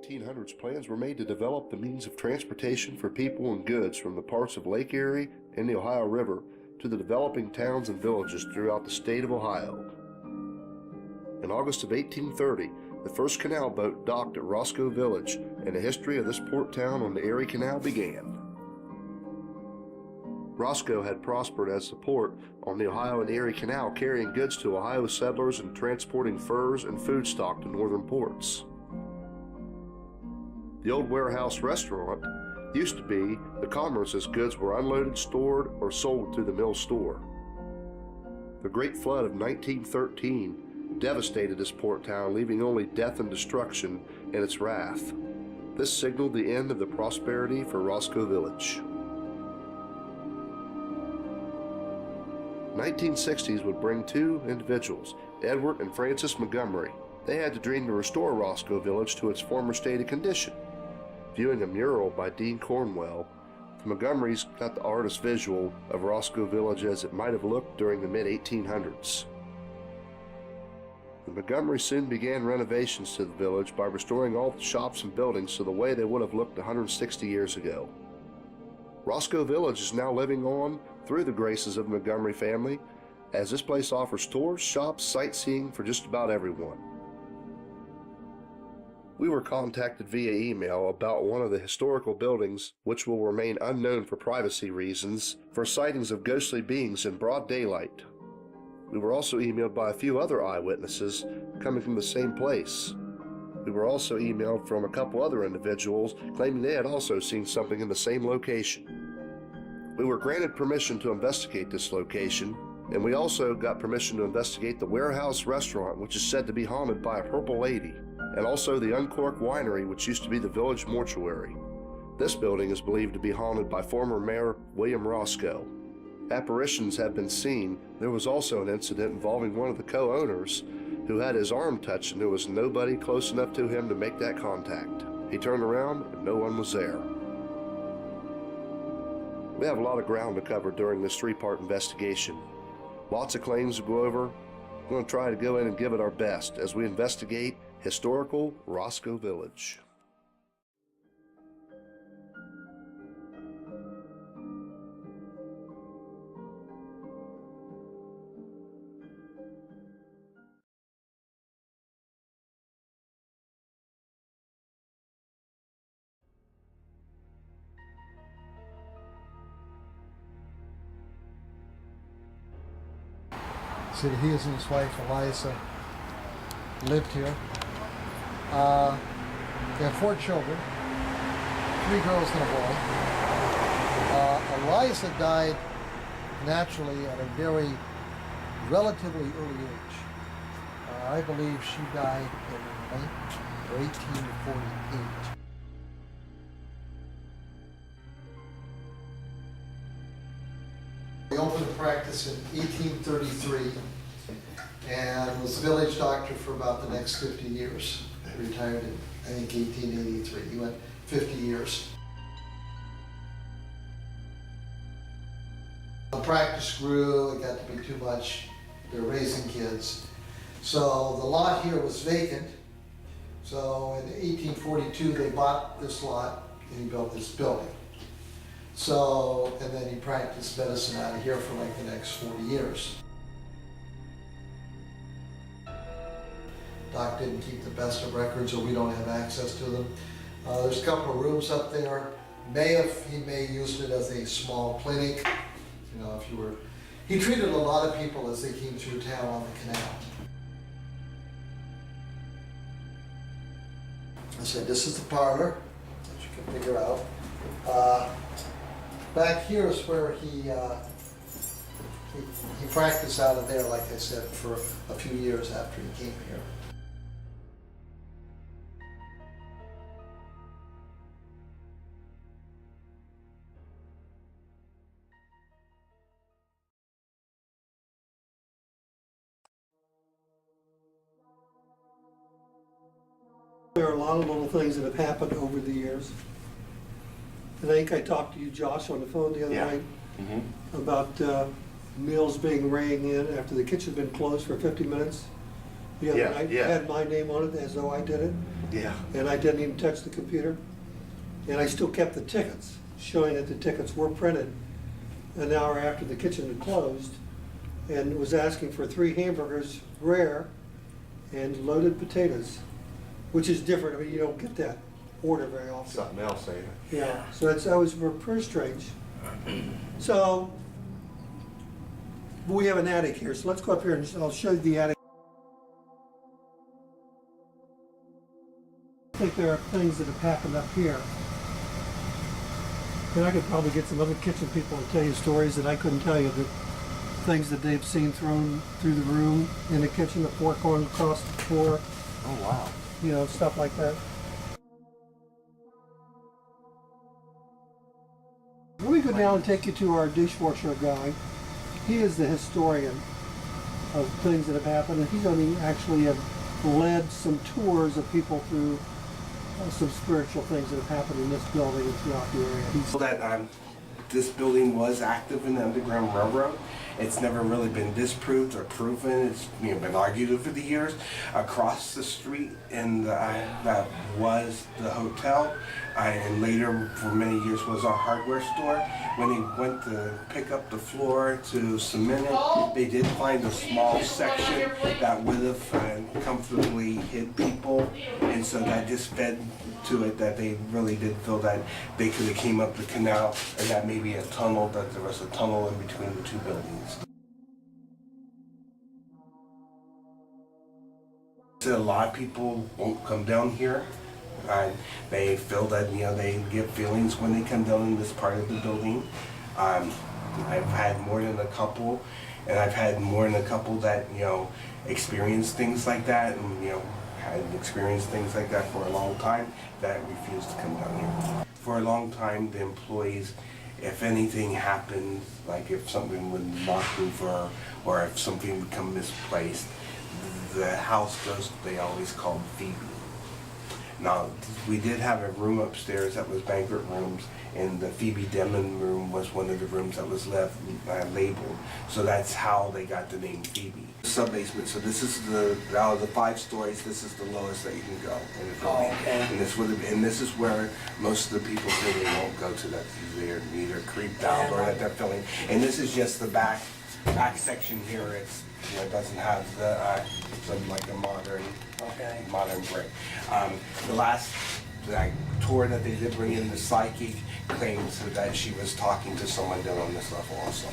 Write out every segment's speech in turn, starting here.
1800s, plans were made to develop the means of transportation for people and goods from the parts of Lake Erie and the Ohio River to the developing towns and villages throughout the state of Ohio. In August of 1830, the first canal boat docked at Roscoe Village, and the history of this port town on the Erie Canal began. Roscoe had prospered as a port on the Ohio and Erie Canal, carrying goods to Ohio settlers and transporting furs and food stock to northern ports. The old warehouse restaurant used to be the commerce as goods were unloaded, stored, or sold through the mill store. The Great Flood of 1913 devastated this port town, leaving only death and destruction in its wrath. This signaled the end of the prosperity for Roscoe Village. 1960s would bring two individuals, Edward and Frances Montgomery. They had the dream to restore Roscoe Village to its former stated condition. Viewing a mural by Dean Cornwell, the Montgomerys got the artist's visual of Roscoe Village as it might have looked during the mid-1800s. The Montgomerys soon began renovations to the village by restoring all the shops and buildings to the way they would have looked 160 years ago. Roscoe Village is now living on through the graces of the Montgomery family, as this place offers tours, shops, sightseeing for just about everyone. We were contacted via email about one of the historical buildings, which will remain unknown for privacy reasons, for sightings of ghostly beings in broad daylight. We were also emailed by a few other eyewitnesses coming from the same place. We were also emailed from a couple other individuals claiming they had also seen something in the same location. We were granted permission to investigate this location, and we also got permission to investigate the warehouse restaurant, which is said to be haunted by a purple lady, and also the Uncorked Winery, which used to be the village mortuary. This building is believed to be haunted by former Mayor William Roscoe. Apparitions have been seen. There was also an incident involving one of the co-owners who had his arm touched, and there was nobody close enough to him to make that contact. He turned around and no one was there. We have a lot of ground to cover during this three-part investigation. Lots of claims to go over. We're going to try to go in and give it our best as we investigate historical Roscoe Village. See, he and his wife Eliza lived here. They had 4 children, 3 girls and a boy. Eliza died naturally at a very relatively early age. I believe she died in 1848. He opened a practice in 1833 and was village doctor for about the next 50 years. He retired in, I think, 1883. He went 50 years. The practice grew, it got to be too much. They're raising kids. So the lot here was vacant. So in 1842, they bought this lot and he built this building. So, and then he practiced medicine out of here for like the next 40 years. Doc didn't keep the best of records, so we don't have access to them. There's a couple of rooms up there. He may have used it as a small clinic. You know, if you were, he treated a lot of people as they came through town on the canal. I said, this is the parlor, that you can figure out. Back here is where he practiced out of there, like I said, for a few years after he came here. There are a lot of little things that have happened over the years. I think I talked to you, Josh, on the phone the other night about meals being rang in after the kitchen's been closed for 50 minutes. Yeah, Yeah, I yeah. had my name on it as though I did it, Yeah. and I didn't even touch the computer. And I still kept the tickets, showing that the tickets were printed an hour after the kitchen had closed, and was asking for 3 hamburgers, rare, and loaded potatoes, which is different. I mean, you don't get that order very often. Something else, ain't it? Yeah, so that was pretty strange. So, we have an attic here, so let's go up here and I'll show you the attic. I think there are things that have happened up here. And I could probably get some other kitchen people to tell you stories that I couldn't tell you, that things that they've seen thrown through the room, in the kitchen, the fork going across the floor, Oh, wow. you know, stuff like that. Let me go down and take you to our dishwasher guy. He is the historian of things that have happened, and he's only actually have led some tours of people through some spiritual things that have happened in this building and throughout the area. That this building was active in the Underground Railroad. It's never really been disproved or proven. It's been argued over the years. Across the street, and that was the hotel, and later for many years was our hardware store. When they went to pick up the floor to cement it, they did find a small section that would have comfortably hid people, and so that just fed to it that they really did feel that they could have came up the canal and that maybe a tunnel, that there was a tunnel in between the two buildings. So a lot of people won't come down here. They feel that they get feelings when they come down in this part of the building. I've had more than a couple, and I've had more than a couple that experienced things like that, and had experienced things like that for a long time that refused to come down here. For a long time, the employees, if anything happened, like if something would knock over or if something would come misplaced, the house ghost, they always called Phoebe. Now, we did have a room upstairs that was banquet rooms, and the Phoebe Demon room was one of the rooms that was left labeled. So that's how they got the name Phoebe. Sub-basement, so this is out of the 5 stories, this is the lowest that you can go in the building. Oh, okay. And this is where most of the people say they won't go to, that they're either creeped out or that they're feeling. And this is just the back section here. It doesn't have the some like a modern brick. The last tour that they did bring in, the psychic claims that she was talking to someone down on this level also.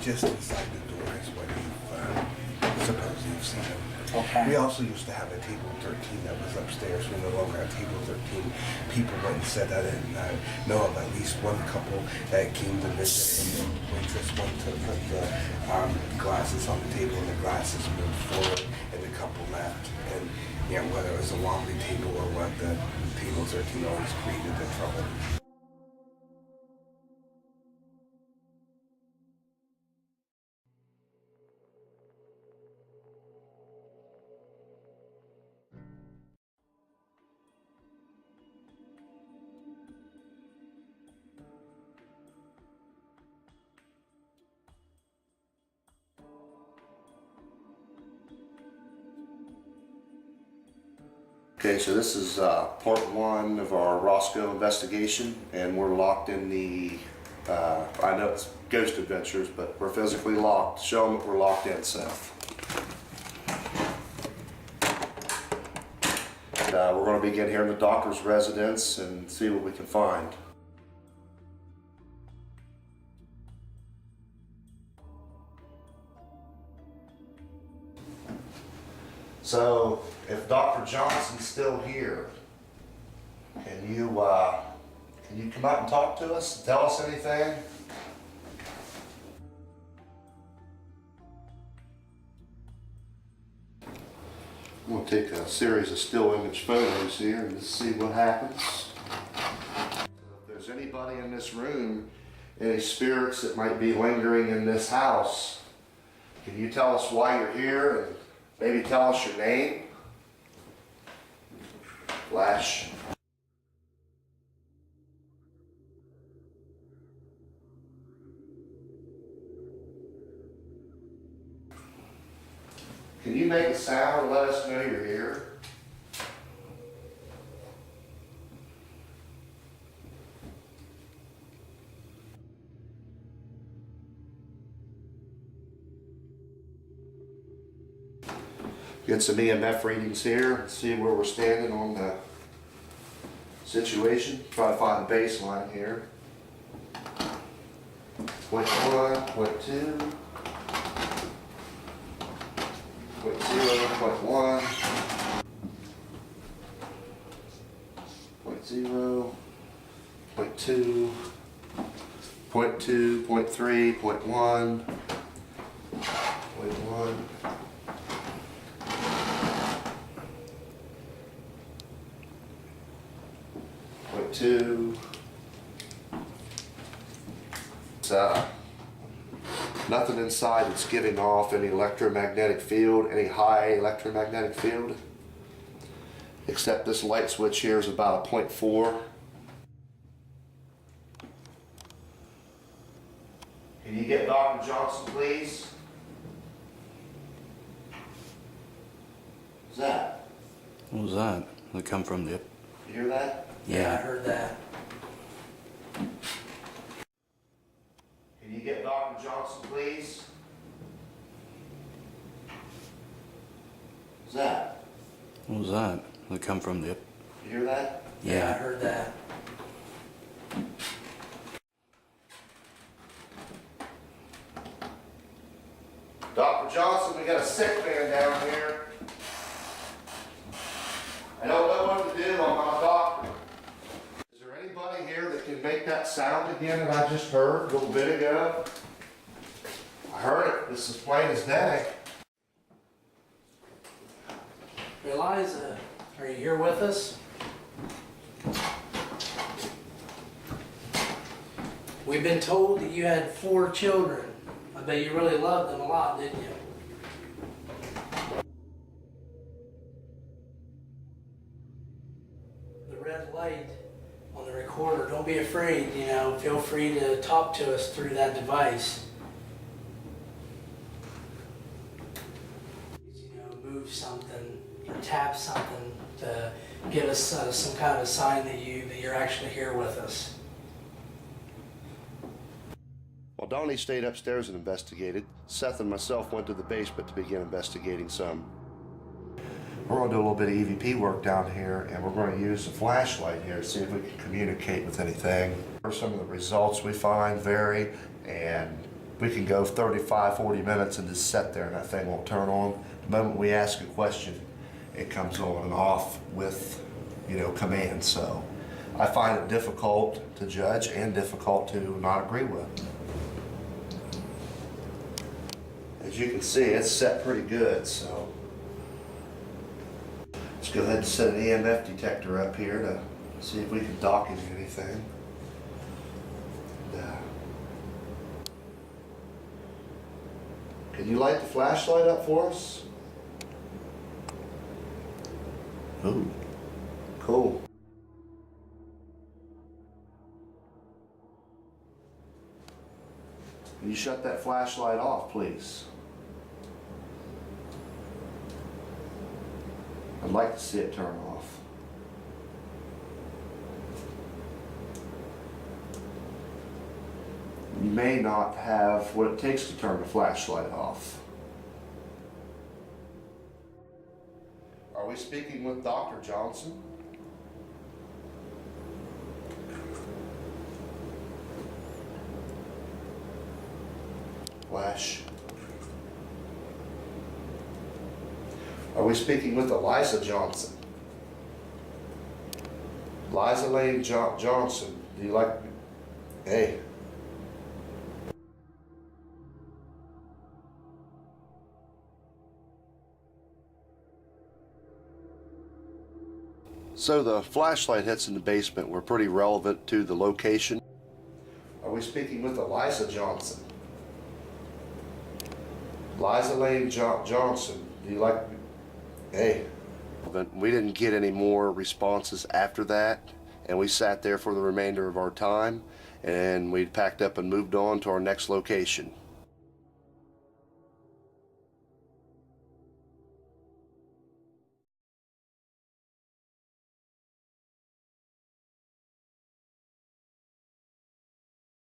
Just inside the door is what you've supposedly seen him. Okay. We also used to have a table 13 that was upstairs. We no longer have table 13. People went and said that, and I know of at least one couple that came to visit, and the waitress went to put the glasses on the table, and the glasses moved forward, and the couple left. And whether it was a laundry table or what, the table 13 always created the trouble. Okay, so this is part 1 of our Roscoe investigation, and we're locked in the, I know it's Ghost Adventures, but we're physically locked. Show them that we're locked in, Seth. And, we're going to begin here in the doctor's residence and see what we can find. So, if Dr. Johnson's still here, can you come out and talk to us? Tell us anything? I'm going to take a series of still image photos here and just see what happens. If there's anybody in this room, any spirits that might be lingering in this house, can you tell us why you're here and maybe tell us your name? Flash. Can you make a sound and let us know you're here? Get some EMF readings here, see where we're standing on the situation. Try to find the baseline here. 0.1, 0.2, 0.0, 0.1, 0.0, 0.2, 0.2, 0.3, 0.1, 0.1. 0.2. Nothing inside that's giving off any electromagnetic field, any high electromagnetic field, except this light switch here is about a 0.4. Can you get Dr. Johnson, please? What's that? What was that? It come from the... You hear that? Yeah. I heard that. Can you get Dr. Johnson, please? What's that? What was that? It come from the... You hear that? Yeah, I heard that. Dr. Johnson, we got a sick man down here. I don't know what to do, I'm not a doctor. Is there anybody here that can make that sound again that I just heard a little bit ago? I heard it, this is plain as day. Eliza, are you here with us? We've been told that you had 4 children. I bet you really loved them a lot, didn't you? The red light on the recorder, don't be afraid, feel free to talk to us through that device. Move something or tap something to give us some kind of a sign that you're actually here with us. While Donnie stayed upstairs and investigated, Seth and myself went to the basement to begin investigating some. We're going to do a little bit of EVP work down here, and we're going to use a flashlight here to see if we can communicate with anything. Some of the results we find vary, and we can go 35, 40 minutes and just sit there and that thing won't turn on. The moment we ask a question, it comes on and off with, commands. So I find it difficult to judge and difficult to not agree with. As you can see, it's set pretty good, so let's go ahead and set an EMF detector up here to see if we can document anything. Can you light the flashlight up for us? Ooh, cool. Can you shut that flashlight off, please? I'd like to see it turn off. You may not have what it takes to turn the flashlight off. Are we speaking with Dr. Johnson? Flash. Are we speaking with Eliza Johnson? Liza Lane Johnson, do you like me? Hey. So the flashlight hits in the basement were pretty relevant to the location. Are we speaking with Eliza Johnson? Liza Lane Johnson, do you like me? Hey. But we didn't get any more responses after that, and we sat there for the remainder of our time, and we packed up and moved on to our next location.